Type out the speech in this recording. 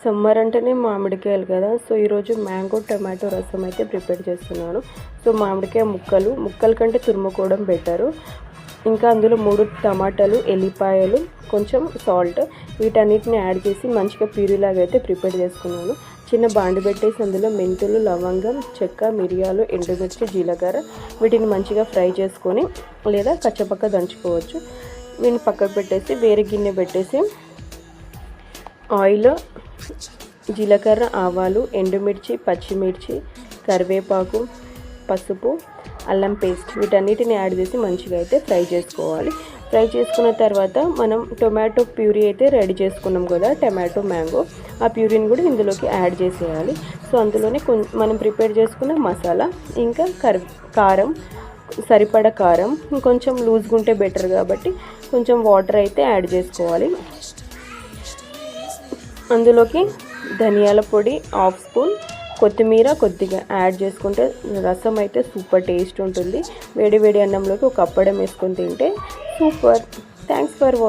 Summer అంటేనే మామిడికాయలు కదా. సో ఈరోజు మ్యాంగో టమాటో రసం అయితే ప్రిపేర్ చేస్తున్నాను. సో మామిడికాయ ముక్కల కంటే తురుముకోవడం బెటరు. ఇంకా అందులో 3 టమాటాలు, ఎల్లిపాయలు, కొంచెం సాల్ట్ వీటన్నిటిని యాడ్ చేసి మంచిగా ప్యూరీలాగా అయితే ప్రిపేర్ చేసుకున్నాను. చిన్న బాండి పెట్టేసి అందులో మెంతులు, లవంగం, చెక్క, మిరియాలు, ఎండుమిర్చి, జీలకర్ర వీటిని మంచిగా ఫ్రై చేసుకొని లేదా కచ్చపక్క దంచుకోవచ్చు. వీటిని పక్కకు పెట్టేసి వేరే గిన్నె పెట్టేసి ఆయిల్, జీలకర్ర, ఆవాలు, ఎండుమిర్చి, పచ్చిమిర్చి, కరివేపాకు, పసుపు, అల్లం పేస్ట్ వీటన్నిటిని యాడ్ చేసి మంచిగా అయితే ఫ్రై చేసుకోవాలి. ఫ్రై చేసుకున్న తర్వాత మనం టొమాటో ప్యూరీ అయితే రెడీ చేసుకున్నాం కదా, టమాటో మ్యాంగో, ఆ ప్యూరీని కూడా ఇందులోకి యాడ్ చేసేయాలి. సో అందులోనే మనం ప్రిపేర్ చేసుకున్న మసాలా, ఇంకా కారం, సరిపడా కారం, కొంచెం లూజ్గా ఉంటే బెటర్ కాబట్టి కొంచెం వాటర్ అయితే యాడ్ చేసుకోవాలి. అందులోకి ధనియాల పొడి 1/2 స్పూన్, కొత్తిమీర కొద్దిగా యాడ్ చేసుకుంటే రసం అయితే సూపర్ టేస్ట్ ఉంటుంది. వేడి వేడి అన్నంలోకి ఒక అప్పడం వేసుకొని తింటే సూపర్. Thanks for watching.